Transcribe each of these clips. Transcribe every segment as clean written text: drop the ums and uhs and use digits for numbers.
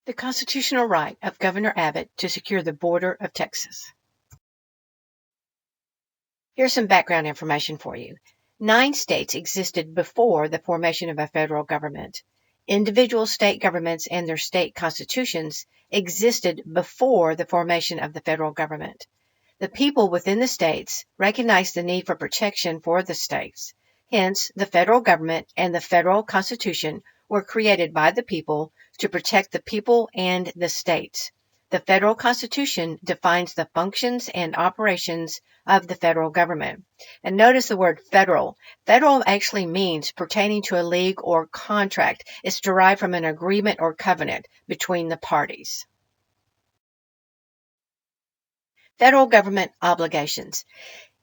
The constitutional right of Governor Abbott to secure the border of Texas. Here's some background information for you. 9 states existed before the formation of a federal government. Individual state governments and their state constitutions existed before the formation of the federal government. The people within the states recognized the need for protection for the states. Hence, the federal government and the federal constitution were created by the people to protect the people and the states. The federal constitution defines the functions and operations of the federal government. And notice the word federal. Federal actually means pertaining to a league or contract. It's derived from an agreement or covenant between the parties. Federal government obligations.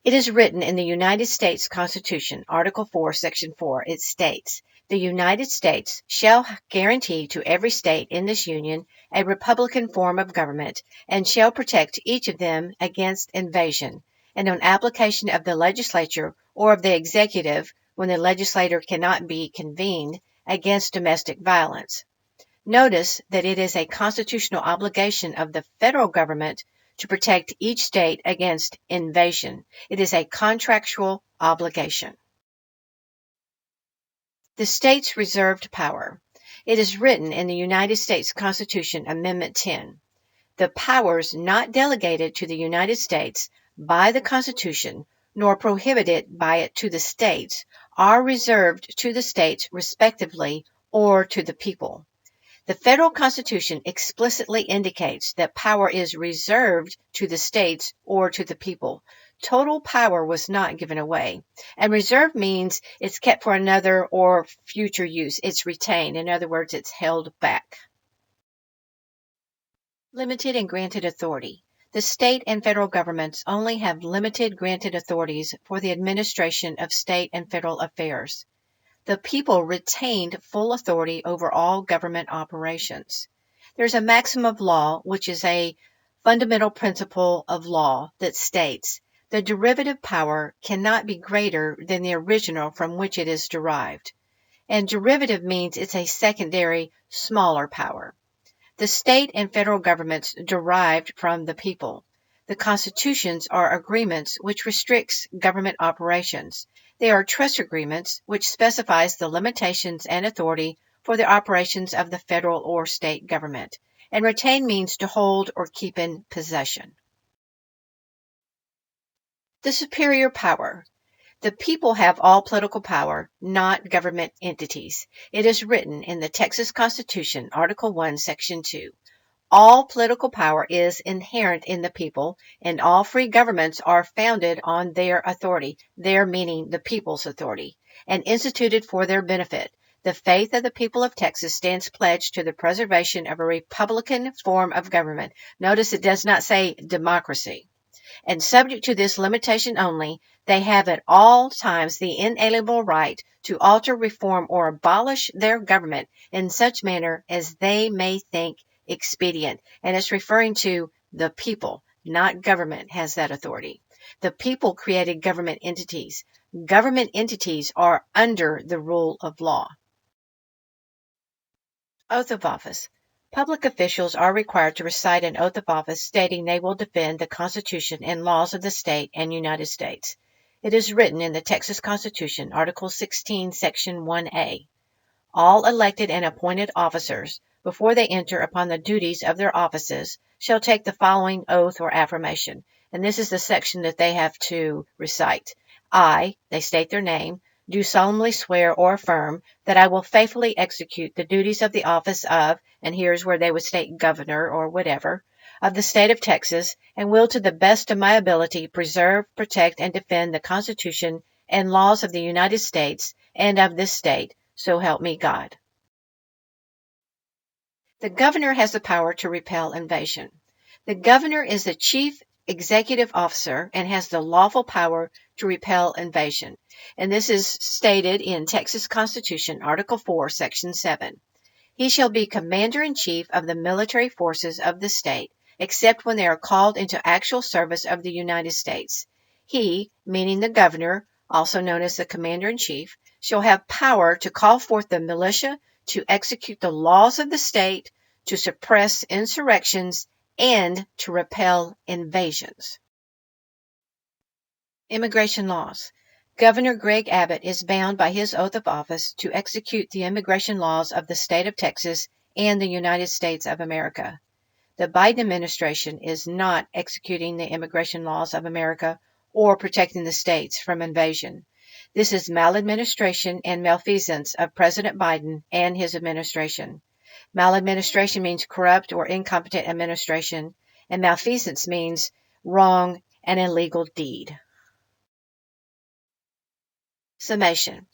It is written in the United States Constitution, Article 4, Section 4. It states, "The United States shall guarantee to every state in this union a republican form of government, and shall protect each of them against invasion, and on application of the legislature or of the executive, when the legislature cannot be convened, against domestic violence." Notice that it is a constitutional obligation of the federal government to protect each state against invasion. It is a contractual obligation. The states' reserved power. It is written in the United States Constitution, Amendment 10. The powers not delegated to the United States by the Constitution, nor prohibited by it to the states, are reserved to the states respectively or to the people. The federal Constitution explicitly indicates that power is reserved to the states or to the people. Total power was not given away. And reserved means it's kept for another or future use. It's retained. In other words, it's held back. Limited and granted authority. The state and federal governments only have limited granted authorities for the administration of state and federal affairs. The people retained full authority over all government operations. There's a maxim of law, which is a fundamental principle of law that states, the derivative power cannot be greater than the original from which it is derived. And derivative means it's a secondary, smaller power. The state and federal governments derived from the people. The constitutions are agreements which restricts government operations. They are trust agreements which specifies the limitations and authority for the operations of the federal or state government. And retain means to hold or keep in possession. The superior power. The people have all political power, not government entities. It is written in the Texas Constitution, Article 1, Section 2. All political power is inherent in the people, and all free governments are founded on their authority, their meaning the people's authority, and instituted for their benefit. The faith of the people of Texas stands pledged to the preservation of a republican form of government. Notice it does not say democracy. And subject to this limitation only, they have at all times the inalienable right to alter, reform, or abolish their government in such manner as they may think expedient. And it's referring to the people, not government has that authority. The people created government entities. Government entities are under the rule of law. Oath of office. Public officials are required to recite an oath of office stating they will defend the Constitution and laws of the state and United States. It is written in the Texas Constitution, Article 16, Section 1A. All elected and appointed officers, before they enter upon the duties of their offices, shall take the following oath or affirmation. And this is the section that they have to recite. I, they state their name, do solemnly swear or affirm that I will faithfully execute the duties of the office of, and here's where they would state governor or whatever, of the state of Texas, and will to the best of my ability preserve, protect, and defend the Constitution and laws of the United States and of this state, so help me God. The governor has the power to repel invasion. The governor is the chief executive officer and has the lawful power to repel invasion. And this is stated in Texas Constitution, Article 4, Section 7. He shall be commander-in-chief of the military forces of the state, except when they are called into actual service of the United States. He, meaning the governor, also known as the commander-in-chief, shall have power to call forth the militia to execute the laws of the state, to suppress insurrections, and to repel invasions. Immigration laws. Governor Greg Abbott is bound by his oath of office to execute the immigration laws of the state of Texas and the United States of America. The Biden administration is not executing the immigration laws of America or protecting the states from invasion. This is maladministration and malfeasance of President Biden and his administration. Maladministration means corrupt or incompetent administration, and malfeasance means wrong and illegal deed. Summation.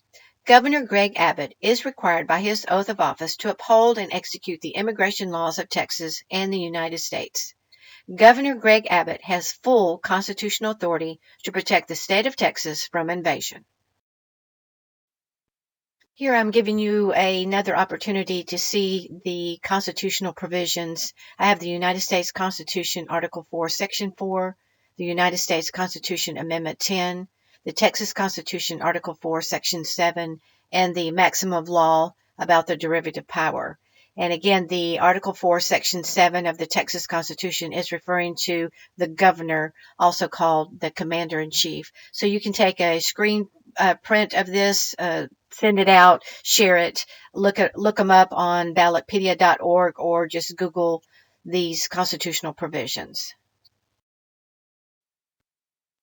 Governor Greg Abbott is required by his oath of office to uphold and execute the immigration laws of Texas and the United States. Governor Greg Abbott has full constitutional authority to protect the state of Texas from invasion. Here I'm giving you another opportunity to see the constitutional provisions. I have the United States Constitution, Article 4, Section 4, the United States Constitution, Amendment 10, the Texas Constitution, Article 4, Section 7, and the maximum law about the derivative power. And again, the Article 4, Section 7 of the Texas Constitution is referring to the governor, also called the commander-in-chief. So you can take a screen print of this, send it out, share it, look them up on ballotpedia.org or just Google these constitutional provisions.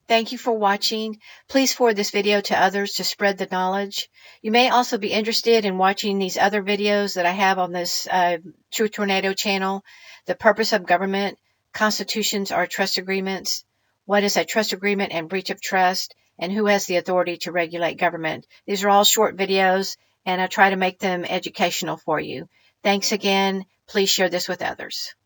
Thank you for watching. Please forward this video to others to spread the knowledge. You may also be interested in watching these other videos that I have on this True Tornado channel. The purpose of government, constitutions are trust agreements, what is a trust agreement and breach of trust, and who has the authority to regulate government. These are all short videos, and I try to make them educational for you. Thanks again. Please share this with others.